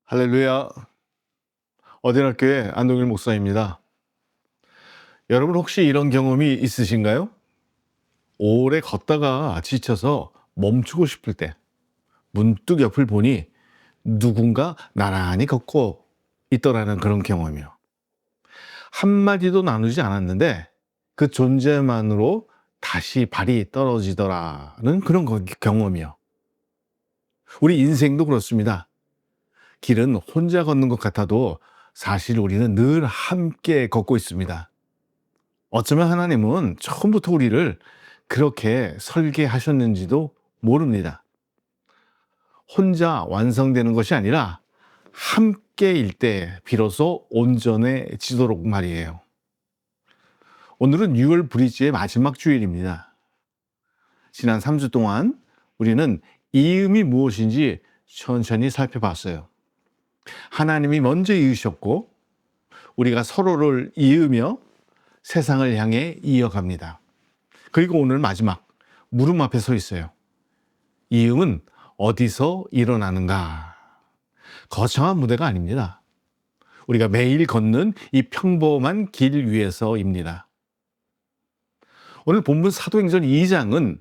할렐루야. 어디날교회 안동일 목사입니다. 여러분 혹시 이런 경험이 있으신가요? 오래 걷다가 지쳐서 멈추고 싶을 때 문득 옆을 보니 누군가 나란히 걷고 있더라는 그런 경험이요. 한마디도 나누지 않았는데 그 존재만으로 다시 발이 떨어지더라는 그런 경험이요. 우리 인생도 그렇습니다. 길은 혼자 걷는 것 같아도 사실 우리는 늘 함께 걷고 있습니다. 어쩌면 하나님은 처음부터 우리를 그렇게 설계하셨는지도 모릅니다. 혼자 완성되는 것이 아니라 함께일 때 비로소 온전해지도록 말이에요. 오늘은 6월 브릿지의 마지막 주일입니다. 지난 3주 동안 우리는 이음이 무엇인지 천천히 살펴봤어요. 하나님이 먼저 이으셨고 우리가 서로를 이으며 세상을 향해 이어갑니다. 그리고 오늘 마지막 물음 앞에 서 있어요. 이음은 어디서 일어나는가? 거창한 무대가 아닙니다. 우리가 매일 걷는 이 평범한 길 위에서입니다. 오늘 본문 사도행전 2장은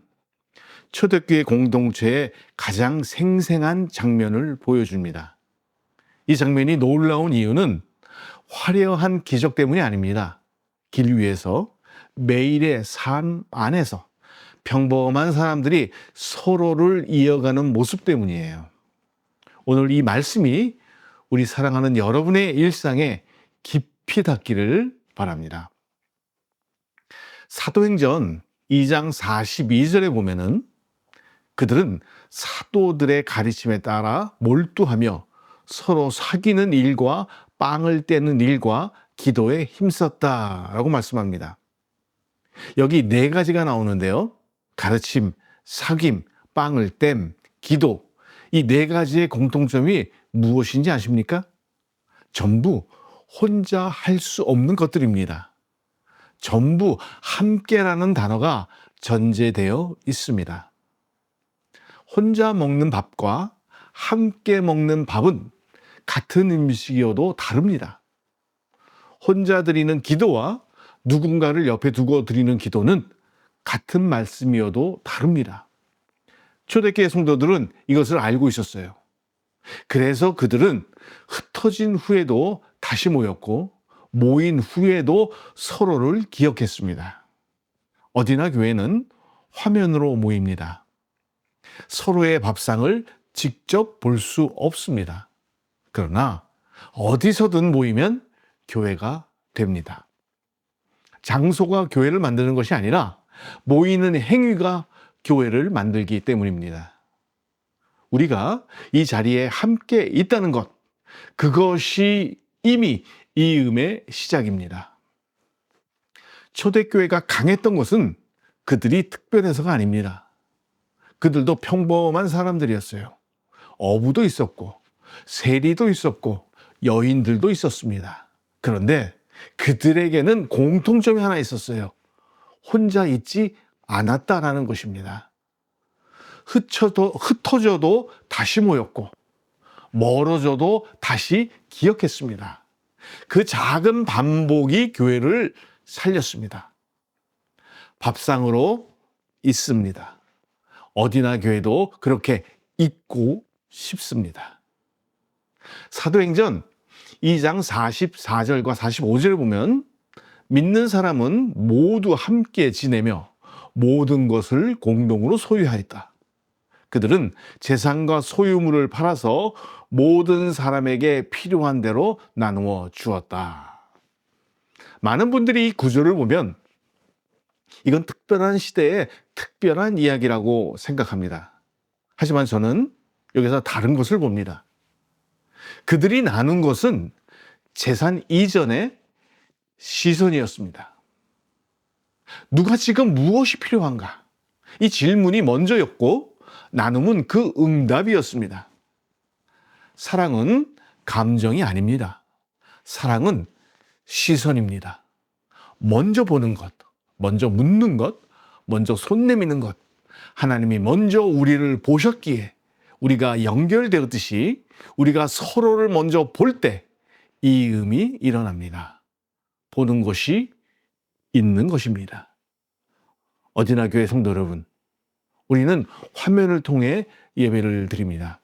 초대교회 공동체의 가장 생생한 장면을 보여줍니다. 이 장면이 놀라운 이유는 화려한 기적 때문이 아닙니다. 길 위에서 매일의 삶 안에서 평범한 사람들이 서로를 이어가는 모습 때문이에요. 오늘 이 말씀이 우리 사랑하는 여러분의 일상에 깊이 닿기를 바랍니다. 사도행전 2장 42절에 보면은 그들은 사도들의 가르침에 따라 몰두하며 서로 사귀는 일과 빵을 떼는 일과 기도에 힘썼다라고 말씀합니다. 여기 네 가지가 나오는데요. 가르침, 사귐, 빵을 땜, 기도. 이 네 가지의 공통점이 무엇인지 아십니까? 전부 혼자 할 수 없는 것들입니다. 전부 함께라는 단어가 전제되어 있습니다. 혼자 먹는 밥과 함께 먹는 밥은 같은 음식이어도 다릅니다. 혼자 드리는 기도와 누군가를 옆에 두고 드리는 기도는 같은 말씀이어도 다릅니다. 초대교회 성도들은 이것을 알고 있었어요. 그래서 그들은 흩어진 후에도 다시 모였고 모인 후에도 서로를 기억했습니다. 어디나 교회는 화면으로 모입니다. 서로의 밥상을 직접 볼 수 없습니다. 그러나 어디서든 모이면 교회가 됩니다. 장소가 교회를 만드는 것이 아니라 모이는 행위가 교회를 만들기 때문입니다. 우리가 이 자리에 함께 있다는 것, 그것이 이미 이음의 시작입니다. 초대교회가 강했던 것은 그들이 특별해서가 아닙니다. 그들도 평범한 사람들이었어요. 어부도 있었고 세리도 있었고 여인들도 있었습니다. 그런데 그들에게는 공통점이 하나 있었어요. 혼자 있지 않았다라는 것입니다. 흩어져도 다시 모였고 멀어져도 다시 기억했습니다. 그 작은 반복이 교회를 살렸습니다. 밥상으로 있습니다. 어디나 교회도 그렇게 있고 싶습니다. 사도행전 2장 44절과 45절을 보면 믿는 사람은 모두 함께 지내며 모든 것을 공동으로 소유하였다. 그들은 재산과 소유물을 팔아서 모든 사람에게 필요한 대로 나누어 주었다. 많은 분들이 이 구조를 보면 이건 특별한 시대의 특별한 이야기라고 생각합니다. 하지만 저는 여기서 다른 것을 봅니다. 그들이 나눈 것은 재산 이전의 시선이었습니다. 누가 지금 무엇이 필요한가? 이 질문이 먼저였고 나눔은 그 응답이었습니다. 사랑은 감정이 아닙니다. 사랑은 시선입니다. 먼저 보는 것, 먼저 묻는 것, 먼저 손 내미는 것. 하나님이 먼저 우리를 보셨기에 우리가 연결되었듯이 우리가 서로를 먼저 볼 때 이음이 일어납니다. 보는 것이 있는 것입니다. 어디나 교회 성도 여러분, 우리는 화면을 통해 예배를 드립니다.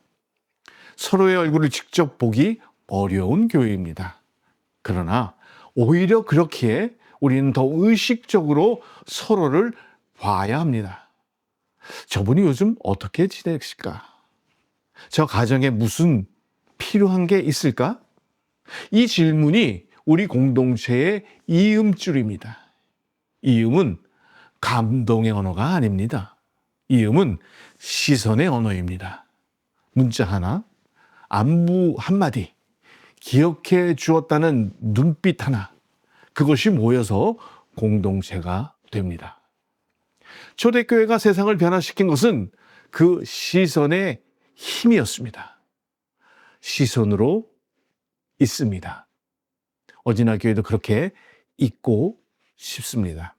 서로의 얼굴을 직접 보기 어려운 교회입니다. 그러나 오히려 그렇기에 우리는 더 의식적으로 서로를 봐야 합니다. 저분이 요즘 어떻게 지내실까? 저 가정에 무슨 필요한 게 있을까? 이 질문이 우리 공동체의 이음줄입니다. 이음은 감동의 언어가 아닙니다. 이음은 시선의 언어입니다. 문자 하나, 안부 한마디, 기억해 주었다는 눈빛 하나, 그것이 모여서 공동체가 됩니다. 초대교회가 세상을 변화시킨 것은 그 시선의 힘이었습니다. 시선으로 있습니다. 어디나 교회도 그렇게 있고 싶습니다.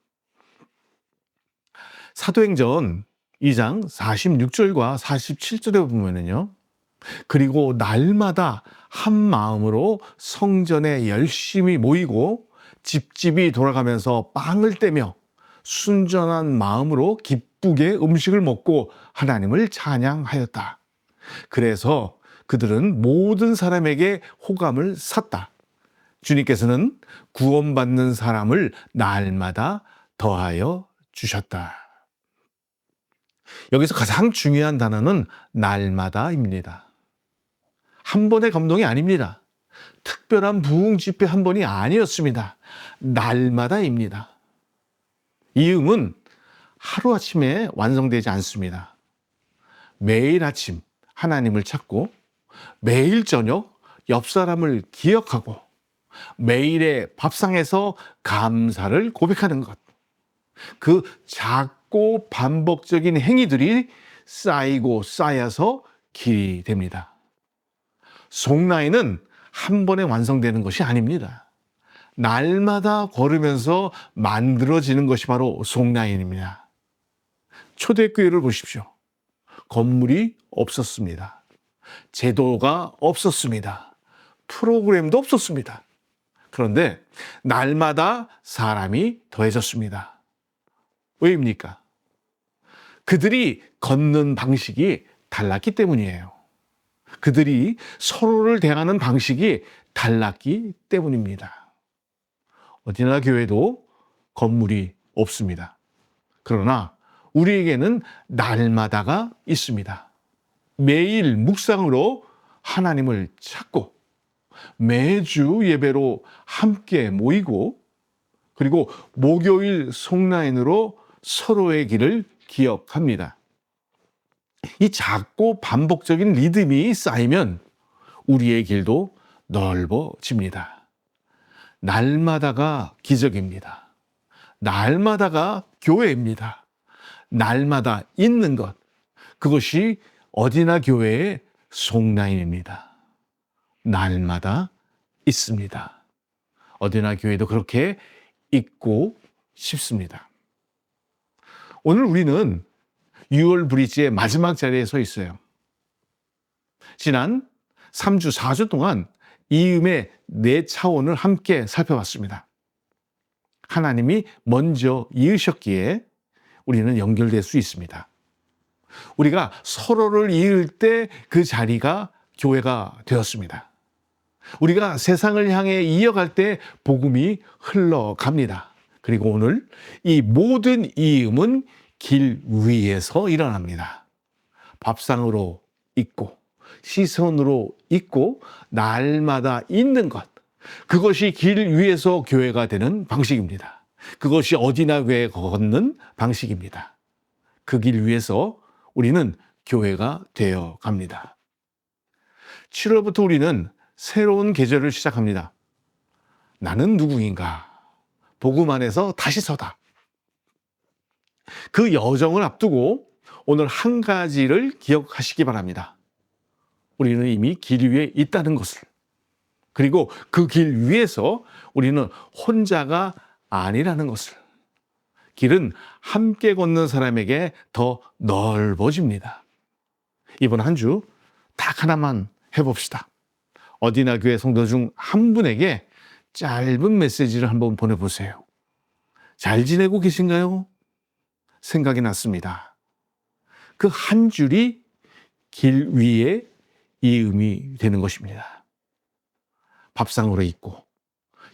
사도행전 2장 46절과 47절에 보면은요, 그리고 날마다 한 마음으로 성전에 열심히 모이고 집집이 돌아가면서 빵을 떼며 순전한 마음으로 기쁘게 음식을 먹고 하나님을 찬양하였다. 그래서 그들은 모든 사람에게 호감을 샀다. 주님께서는 구원받는 사람을 날마다 더하여 주셨다. 여기서 가장 중요한 단어는 날마다입니다. 한 번의 감동이 아닙니다. 특별한 부흥 집회 한 번이 아니었습니다. 날마다입니다. 이음은 하루아침에 완성되지 않습니다. 매일 아침 하나님을 찾고 매일 저녁 옆 사람을 기억하고 매일의 밥상에서 감사를 고백하는 것. 그 작고 반복적인 행위들이 쌓이고 쌓여서 길이 됩니다. 속라인은 한 번에 완성되는 것이 아닙니다. 날마다 걸으면서 만들어지는 것이 바로 속라인입니다. 초대교회를 보십시오. 건물이 없었습니다. 제도가 없었습니다. 프로그램도 없었습니다. 그런데 날마다 사람이 더해졌습니다. 왜입니까? 그들이 걷는 방식이 달랐기 때문이에요. 그들이 서로를 대하는 방식이 달랐기 때문입니다. 어디나 교회도 건물이 없습니다. 그러나 우리에게는 날마다가 있습니다. 매일 묵상으로 하나님을 찾고 매주 예배로 함께 모이고 그리고 목요일 속라인으로 서로의 길을 기억합니다. 이 작고 반복적인 리듬이 쌓이면 우리의 길도 넓어집니다. 날마다가 기적입니다. 날마다가 교회입니다. 날마다 있는 것, 그것이 어디나 교회의 속라인입니다. 날마다 있습니다. 어디나 교회도 그렇게 있고 싶습니다. 오늘 우리는 6월 브릿지의 마지막 자리에 서 있어요. 지난 3주, 4주 동안 이음의 4차원을 함께 살펴봤습니다. 하나님이 먼저 이으셨기에 우리는 연결될 수 있습니다. 우리가 서로를 이을 때 그 자리가 교회가 되었습니다. 우리가 세상을 향해 이어갈 때 복음이 흘러갑니다. 그리고 오늘 이 모든 이음은 길 위에서 일어납니다. 밥상으로 있고 시선으로 있고 날마다 있는 것, 그것이 길 위에서 교회가 되는 방식입니다. 그것이 어디나 교회에 걷는 방식입니다. 그 길 위에서 우리는 교회가 되어 갑니다. 7월부터 우리는 새로운 계절을 시작합니다. 나는 누구인가? 복음 안에서 다시 서다. 그 여정을 앞두고 오늘 한 가지를 기억하시기 바랍니다. 우리는 이미 길 위에 있다는 것을, 그리고 그 길 위에서 우리는 혼자가 아니라는 것을. 길은 함께 걷는 사람에게 더 넓어집니다. 이번 한 주 딱 하나만 해봅시다. 어디나 교회 성도 중 한 분에게 짧은 메시지를 한번 보내보세요. 잘 지내고 계신가요? 생각이 났습니다. 그 한 줄이 길 위에 이음이 되는 것입니다. 밥상으로 있고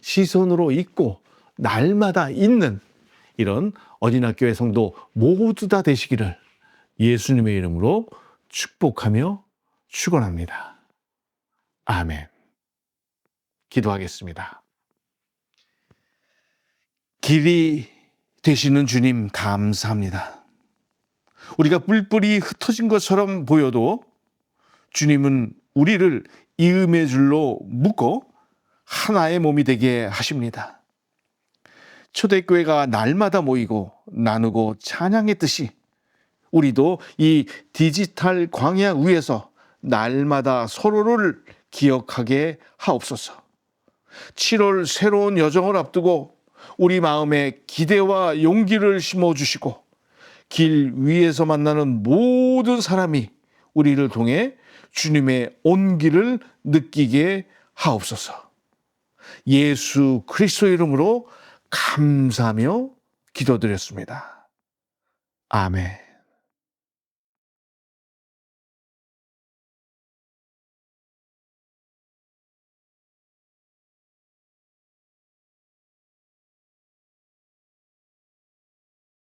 시선으로 있고 날마다 있는 이런 어린이 교회 성도 모두 다 되시기를 예수님의 이름으로 축복하며 축원합니다. 아멘. 기도하겠습니다. 길이 되시는 주님 감사합니다. 우리가 뿔뿔이 흩어진 것처럼 보여도 주님은 우리를 이음의 줄로 묶어 하나의 몸이 되게 하십니다. 초대교회가 날마다 모이고 나누고 찬양했듯이 우리도 이 디지털 광야 위에서 날마다 서로를 기억하게 하옵소서. 7월 새로운 여정을 앞두고 우리 마음에 기대와 용기를 심어주시고 길 위에서 만나는 모든 사람이 우리를 통해 주님의 온기를 느끼게 하옵소서. 예수 그리스도 이름으로 감사하며 기도드렸습니다. 아멘.